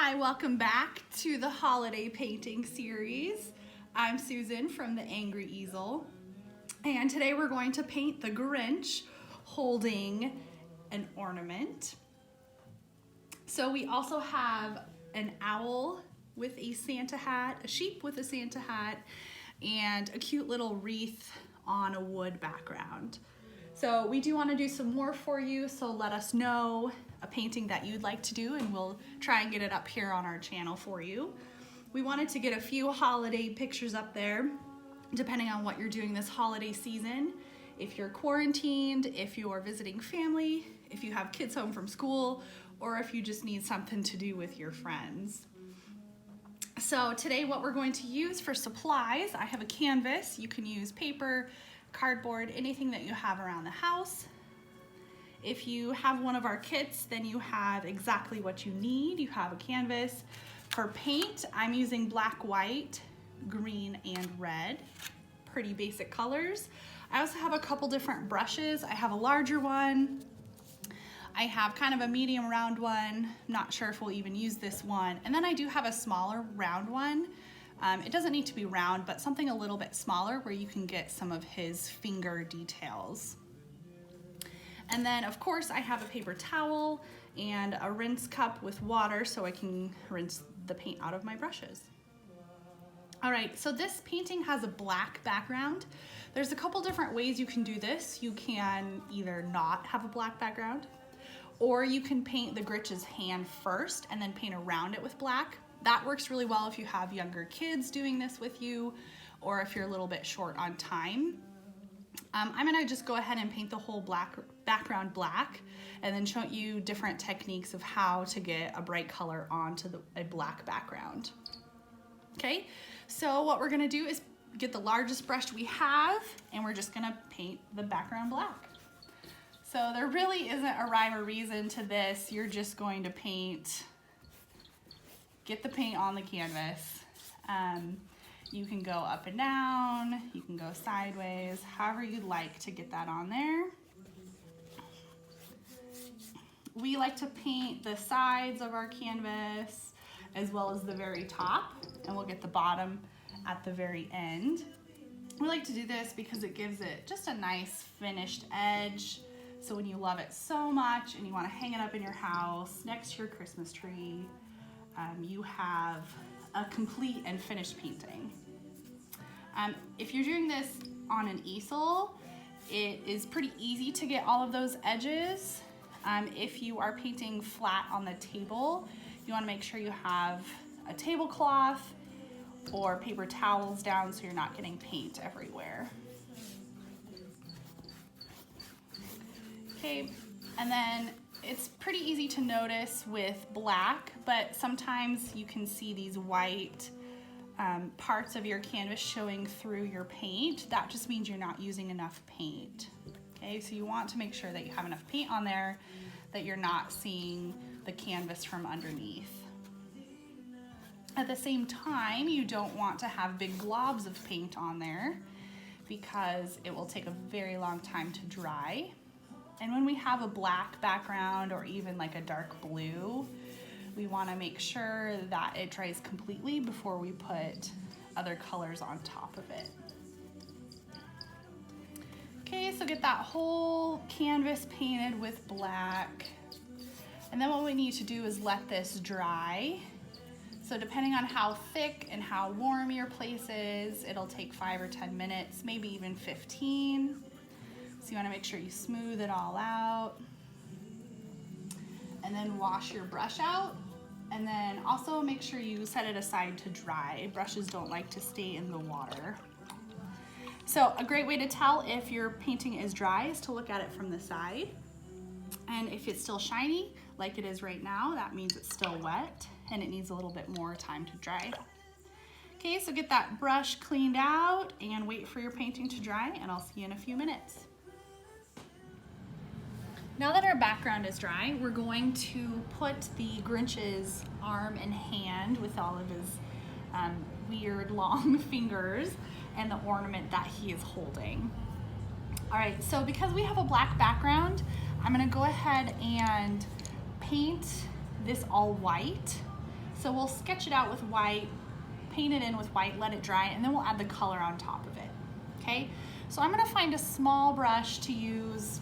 Hi, welcome back to the holiday painting series. I'm Susan from the Angry Easel, and today we're going to paint the Grinch holding an ornament. So we also have an owl with a Santa hat, a sheep with a Santa hat, and a cute little wreath on a wood background. So we do want to do some more for you, so let us know a painting that you'd like to do and we'll try and get it up here on our channel for you. We wanted to get a few holiday pictures up there, depending on what you're doing this holiday season. If you're quarantined, if you are visiting family, if you have kids home from school, or if you just need something to do with your friends. So today what we're going to use for supplies, I have a canvas. You can use paper, cardboard, anything that you have around the house. If you have one of our kits, then you have exactly what you need. You have a canvas. For paint, I'm using black, white, green, and red. Pretty basic colors. I also have a couple different brushes. I have a larger one. I have kind of a medium round one. Not sure if we'll even use this one. And then I do have a smaller round one. It doesn't need to be round, but something a little bit smaller where you can get some of his finger details. And then of course I have a paper towel and a rinse cup with water so I can rinse the paint out of my brushes. All right, so this painting has a black background. There's a couple different ways you can do this. You can either not have a black background, or you can paint the Grinch's hand first and then paint around it with black. That works really well if you have younger kids doing this with you, or if you're a little bit short on time. I'm gonna just go ahead and paint the whole background black and then show you different techniques of how to get a bright color onto a black background. Okay, so what we're gonna do is get the largest brush we have and we're just gonna paint the background black. So there really isn't a rhyme or reason to this. You're just going to get the paint on the canvas. You can go up and down, you can go sideways, however you'd like to get that on there. We like to paint the sides of our canvas as well as the very top, and we'll get the bottom at the very end. We like to do this because it gives it just a nice finished edge. So when you love it so much and you want to hang it up in your house next to your Christmas tree, you have a complete and finished painting. If you're doing this on an easel, it is pretty easy to get all of those edges. If you are painting flat on the table, you want to make sure you have a tablecloth or paper towels down so you're not getting paint everywhere. Okay, and then it's pretty easy to notice with black, but sometimes you can see these white parts of your canvas showing through your paint. That just means you're not using enough paint. Okay, so you want to make sure that you have enough paint on there, that you're not seeing the canvas from underneath. At the same time, you don't want to have big globs of paint on there because it will take a very long time to dry. And when we have a black background or even like a dark blue, we want to make sure that it dries completely before we put other colors on top of it. Okay, so get that whole canvas painted with black. And then what we need to do is let this dry. So depending on how thick and how warm your place is, it'll take 5 or 10 minutes, maybe even 15. So you want to make sure you smooth it all out. And then wash your brush out. And then also make sure you set it aside to dry. Brushes don't like to stay in the water. So a great way to tell if your painting is dry is to look at it from the side. And if it's still shiny, like it is right now, that means it's still wet and it needs a little bit more time to dry. Okay, so get that brush cleaned out and wait for your painting to dry, and I'll see you in a few minutes. Now that our background is dry, we're going to put the Grinch's arm and hand with all of his weird long fingers and the ornament that he is holding. All right, so because we have a black background, I'm gonna go ahead and paint this all white So we'll sketch it out with white, paint it in with white, let it dry, and then we'll add the color on top of it, okay? So I'm gonna find a small brush to use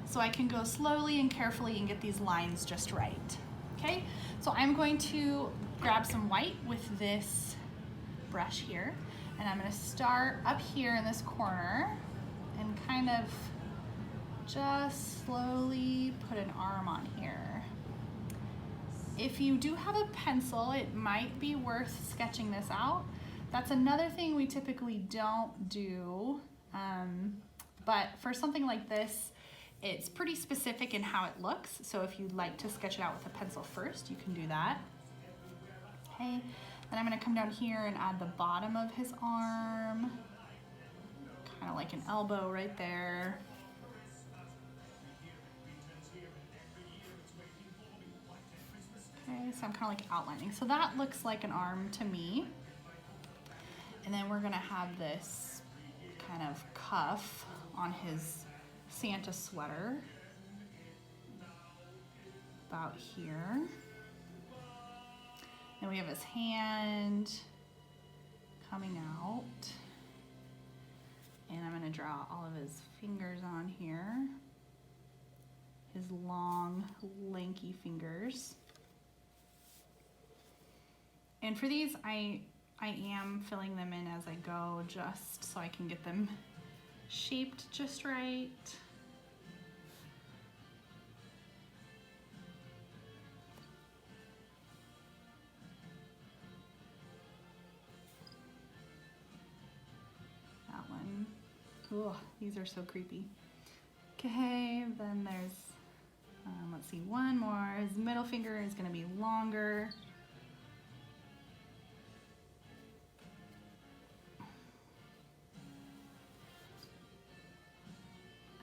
so I can go slowly and carefully and get these lines just right, okay? So I'm going to grab some white with this brush here, and I'm gonna start up here in this corner and kind of just slowly put an arm on here. If you do have a pencil, it might be worth sketching this out. That's another thing we typically don't do, but for something like this, it's pretty specific in how it looks. So if you'd like to sketch it out with a pencil first, you can do that. Okay, then I'm gonna come down here and add the bottom of his arm, kind of like an elbow right there. Okay, so I'm kind of like outlining. So that looks like an arm to me. And then we're gonna have this kind of cuff on his Santa sweater, about here. Then we have his hand coming out. And I'm gonna draw all of his fingers on here. His long, lanky fingers. And for these, I am filling them in as I go, just so I can get them shaped just right. That one. Oh, these are so creepy. Okay, then there's, let's see, one more. His middle finger is gonna be longer.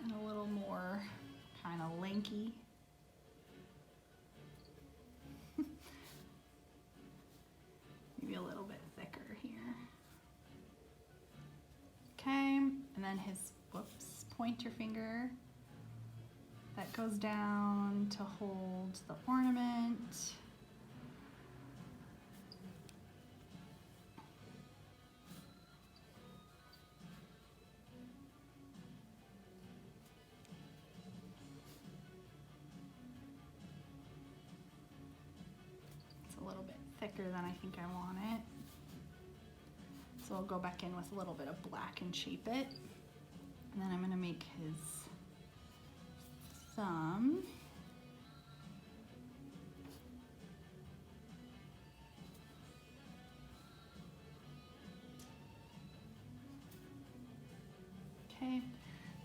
And a little more kind of lanky. Maybe a little bit thicker here. Okay, and then his, pointer finger that goes down to hold the ornament. It's a little bit thicker than I think I want it. So I'll go back in with a little bit of black and shape it. And then I'm gonna make his thumb. Okay,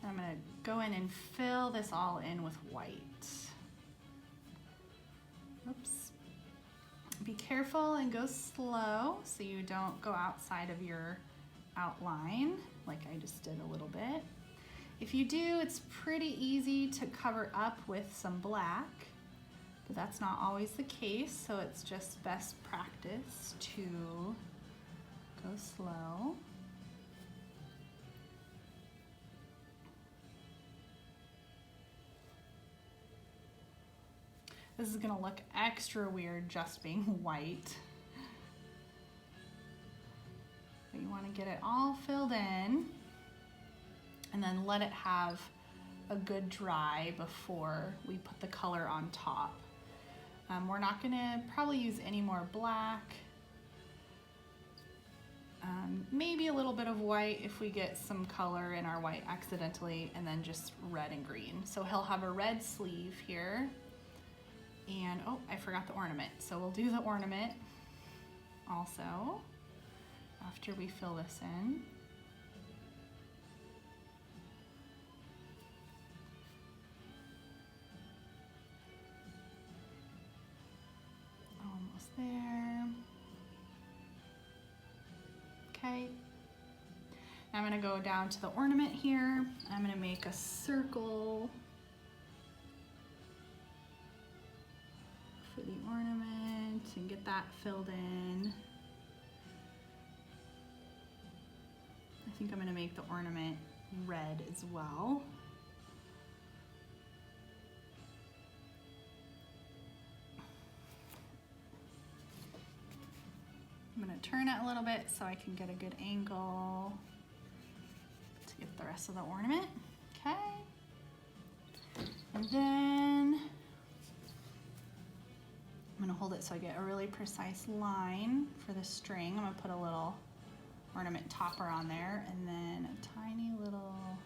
then I'm gonna go in and fill this all in with white. Oops. Be careful and go slow so you don't go outside of your outline, like I just did a little bit. If you do, it's pretty easy to cover up with some black, but that's not always the case, so it's just best practice to go slow. This is gonna look extra weird just being white. But you wanna get it all filled in and then let it have a good dry before we put the color on top. We're not gonna probably use any more black. Maybe a little bit of white if we get some color in our white accidentally, and then just red and green. So he'll have a red sleeve here. And, oh, I forgot the ornament. So we'll do the ornament also after we fill this in. Almost there. Okay. Now I'm gonna go down to the ornament here. I'm gonna make a circle for the ornament and get that filled in. I think I'm gonna make the ornament red as well. I'm gonna turn it a little bit so I can get a good angle to get the rest of the ornament. Okay. And then I'm gonna hold it so I get a really precise line for the string. I'm gonna put a little ornament topper on there and then a tiny little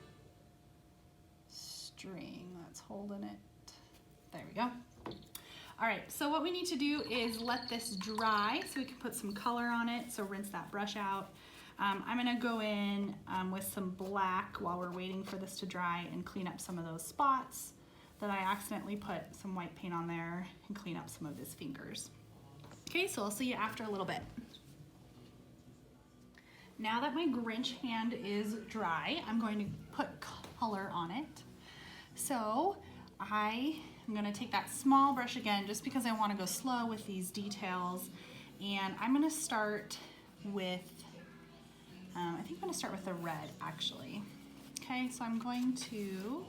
string that's holding it. There we go. All right, so what we need to do is let this dry so we can put some color on it. So rinse that brush out. I'm gonna go in with some black while we're waiting for this to dry and clean up some of those spots that I accidentally put some white paint on there and clean up some of his fingers. Okay, so I'll see you after a little bit. Now that my Grinch hand is dry, I'm going to put color on it. So I'm gonna take that small brush again just because I wanna go slow with these details. And I'm gonna start with, I think I'm gonna start with the red actually. Okay, so I'm going to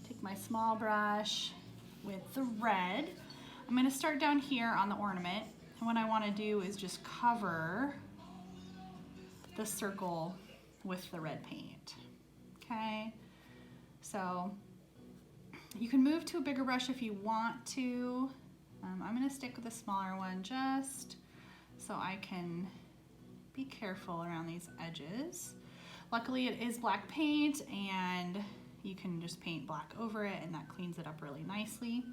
take my small brush with the red. I'm gonna start down here on the ornament. And what I wanna do is just cover the circle with the red paint. Okay, so you can move to a bigger brush if you want to. I'm gonna stick with a smaller one just so I can be careful around these edges. Luckily it is black paint and you can just paint black over it and that cleans it up really nicely.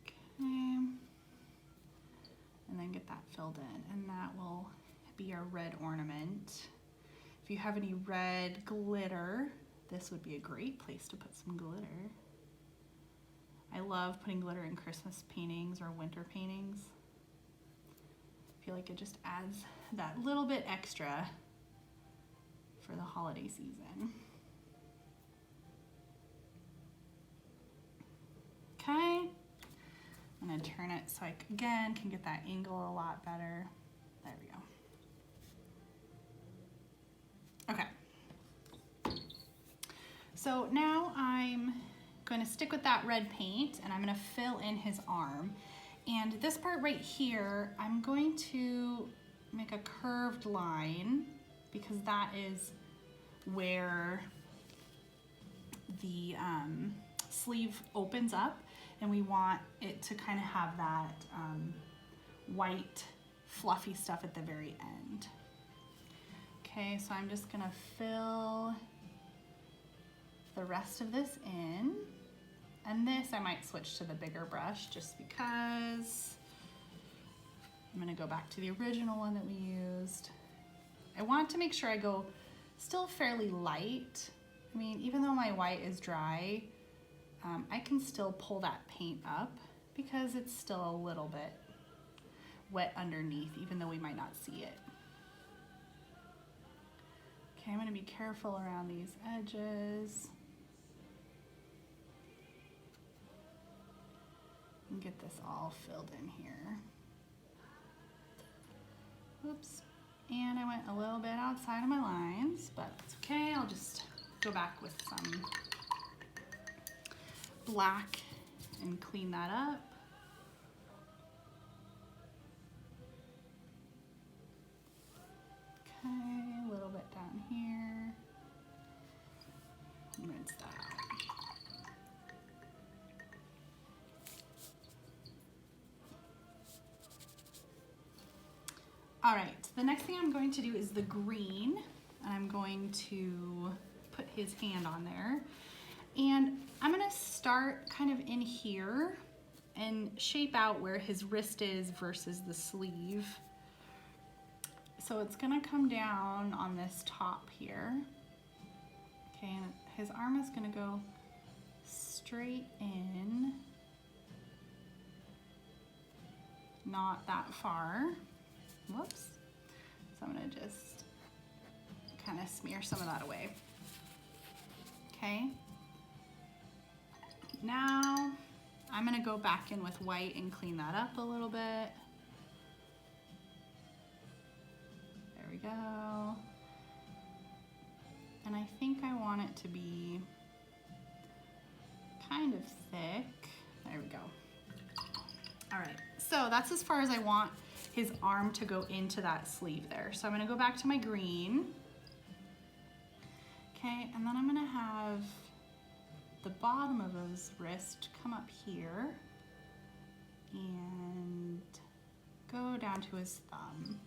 Okay. And then get that filled in and that will be our red ornament. If you have any red glitter, this would be a great place to put some glitter. I love putting glitter in Christmas paintings or winter paintings. I feel like it just adds that little bit extra for the holiday season. Okay, I'm gonna turn it so I, again, can get that angle a lot better. There we go. Okay. So now I'm going to stick with that red paint and I'm going to fill in his arm. And this part right here, I'm going to make a curved line because that is where the sleeve opens up and we want it to kind of have that white fluffy stuff at the very end. Okay, so I'm just gonna fill the rest of this in. And this I might switch to the bigger brush just because. I'm gonna go back to the original one that we used. I want to make sure I go still fairly light. I mean, even though my white is dry, I can still pull that paint up because it's still a little bit wet underneath, even though we might not see it. Okay, I'm gonna be careful around these edges. And get this all filled in here. Oops, and I went a little bit outside of my lines, but it's okay. I'll just go back with some black and clean that up. Okay, a little bit down here. Rinse that out. All right, the next thing I'm going to do is the green. I'm going to put his hand on there. And I'm gonna start kind of in here and shape out where his wrist is versus the sleeve. So it's gonna come down on this top here. Okay, and his arm is gonna go straight in, not that far. Whoops. So I'm gonna just kind of smear some of that away. Okay. Now I'm gonna go back in with white and clean that up a little bit. There we go. And I think I want it to be kind of thick. There we go. All right, So that's as far as I want his arm to go into that sleeve there. So I'm gonna go back to my green. Okay, and then I'm gonna have the bottom of his wrist come up here and go down to his thumb.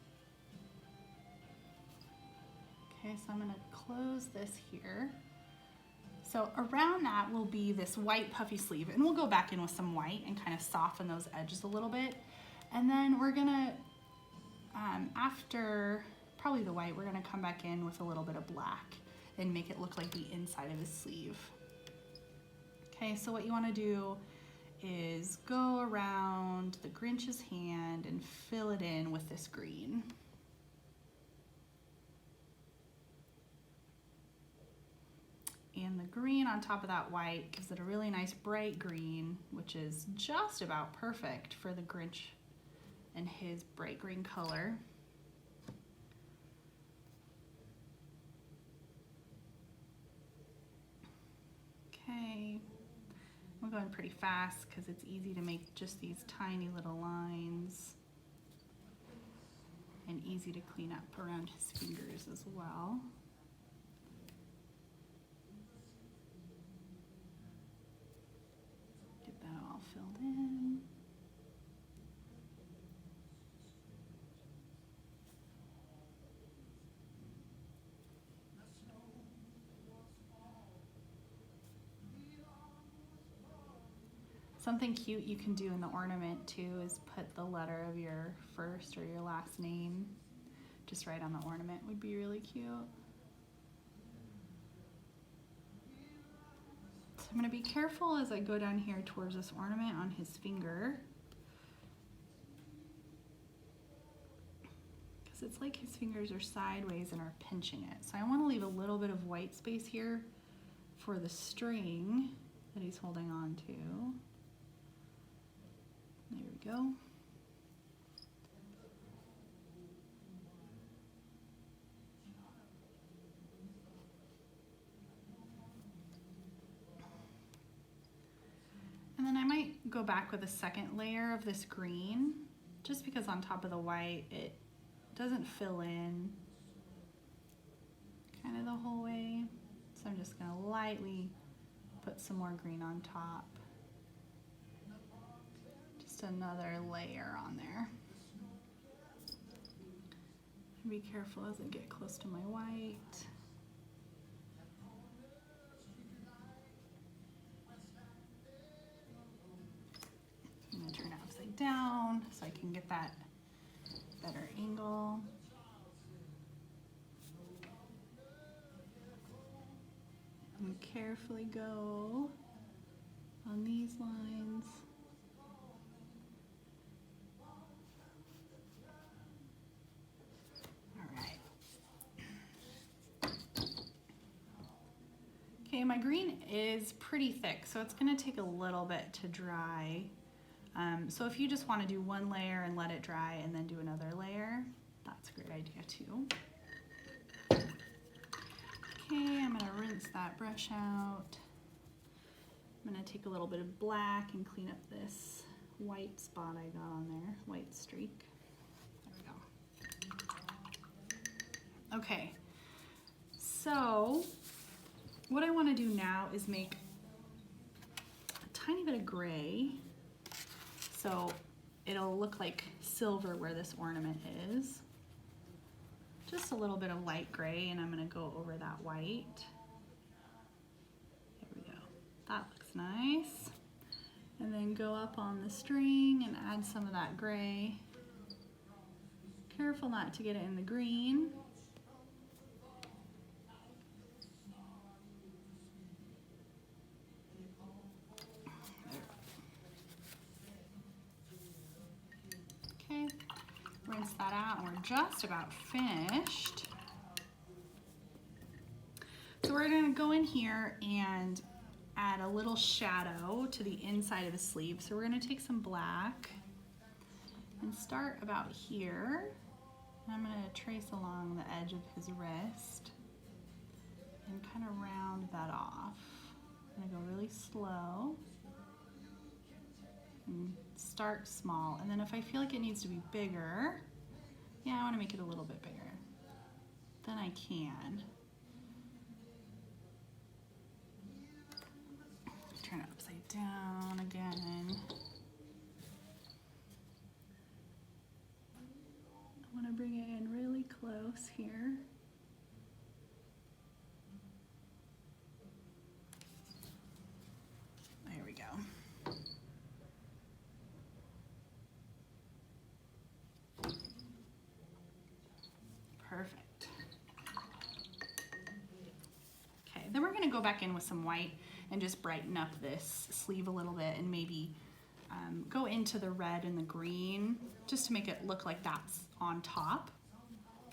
Okay, so I'm gonna close this here. So around that will be this white puffy sleeve, and we'll go back in with some white and kind of soften those edges a little bit. And then we're gonna, after probably the white, we're gonna come back in with a little bit of black and make it look like the inside of his sleeve. Okay, so what you wanna do is go around the Grinch's hand and fill it in with this green. And the green on top of that white gives it a really nice bright green, which is just about perfect for the Grinch and his bright green color. Okay, I'm going pretty fast because it's easy to make just these tiny little lines and easy to clean up around his fingers as well. All filled in. Something cute you can do in the ornament too is put the letter of your first or your last name just right on the ornament. Would be really cute. I'm going to be careful as I go down here towards this ornament on his finger, because it's like his fingers are sideways and are pinching it. So I want to leave a little bit of white space here for the string that he's holding on to. There we go. And then I might go back with a second layer of this green, just because on top of the white it doesn't fill in kind of the whole way. So I'm just gonna lightly put some more green on top. Just another layer on there. Be careful as I get close to my white. I'm going to turn it upside down so I can get that better angle. And carefully go on these lines. Okay, my green is pretty thick, so it's going to take a little bit to dry. So if you just want to do one layer and let it dry and then do another layer, that's a great idea too. Okay, I'm going to rinse that brush out. I'm going to take a little bit of black and clean up this white spot I got on there, white streak. There we go. Okay, so what I want to do now is make a tiny bit of gray, so it'll look like silver where this ornament is. Just a little bit of light gray, and I'm going to go over that white. There we go. That looks nice. And then go up on the string and add some of that gray. Careful not to get it in the green. Okay, rinse that out, and we're just about finished. So we're going to go in here and add a little shadow to the inside of the sleeve. So we're going to take some black and start about here. And I'm going to trace along the edge of his wrist and kind of round that off. I'm going to go really slow and start start small, and then if I feel like it needs to be bigger, yeah, I want to make it a little bit bigger, then I can. Turn it upside down again. I want to bring it in really close here. There we go. Perfect. Okay, then we're going to go back in with some white and just brighten up this sleeve a little bit, and maybe go into the red and the green just to make it look like that's on top.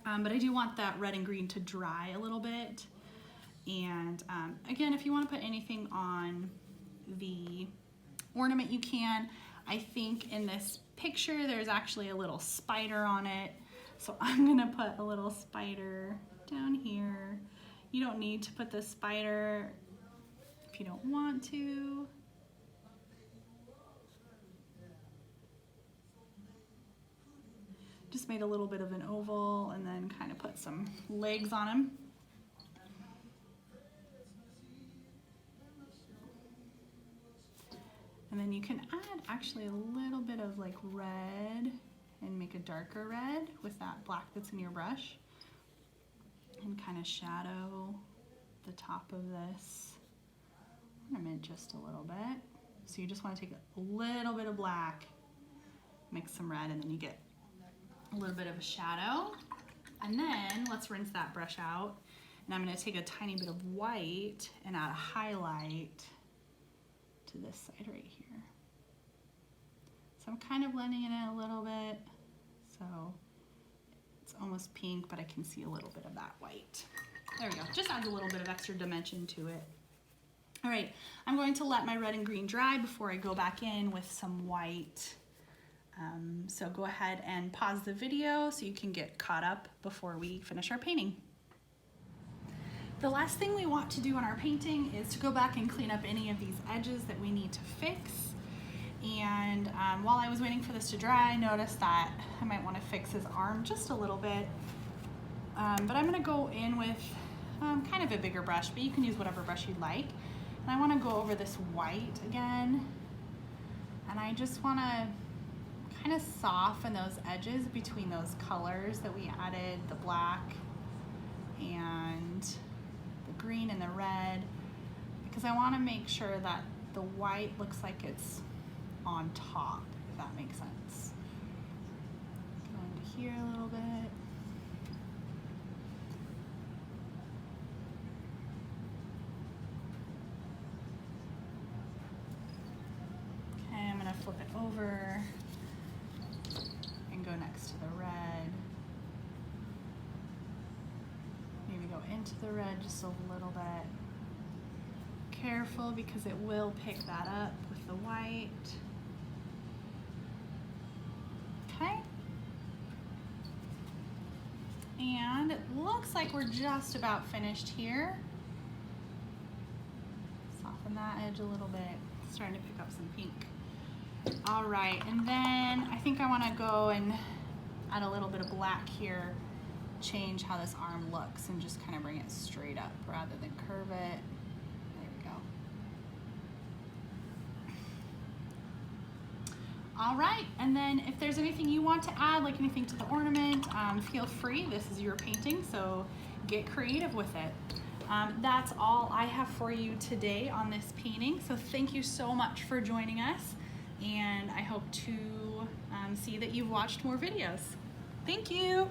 But I do want that red and green to dry a little bit. And again, if you want to put anything on the ornament, you can. I think in this picture there's actually a little spider on it, so I'm gonna put a little spider down here. You don't need to put the spider if you don't want to. Just made a little bit of an oval and then kind of put some legs on him. And then you can add actually a little bit of like red and make a darker red with that black that's in your brush, and kind of shadow the top of this ornament just a little bit. So you just want to take a little bit of black, mix some red, and then you get a little bit of a shadow. And then let's rinse that brush out. And I'm going to take a tiny bit of white and add a highlight to this side right here. So I'm kind of blending it in a little bit. So it's almost pink, but I can see a little bit of that white. There we go. Just adds a little bit of extra dimension to it. All right, I'm going to let my red and green dry before I go back in with some white. So go ahead and pause the video so you can get caught up before we finish our painting. The last thing we want to do on our painting is to go back and clean up any of these edges that we need to fix. And while I was waiting for this to dry, I noticed that I might want to fix his arm just a little bit. But I'm going to go in with kind of a bigger brush, but you can use whatever brush you'd like. And I want to go over this white again. And I just want to kind of soften those edges between those colors that we added, the black and the green and the red, because I want to make sure that the white looks like it's on top, if that makes sense. Go into here a little bit. Okay, I'm going to flip it over and go next to the red. Maybe go into the red just a little bit. Careful because it will pick that up with the white. Okay. And it looks like we're just about finished here. Soften that edge a little bit. It's starting to pick up some pink. All right, and then I think I want to go and add a little bit of black here, change how this arm looks, and just kind of bring it straight up rather than curve it. There we go. All right, and then if there's anything you want to add, like anything to the ornament, feel free. This is your painting, so get creative with it. That's all I have for you today on this painting, so thank you so much for joining us, and I hope to see that you've watched more videos. Thank you.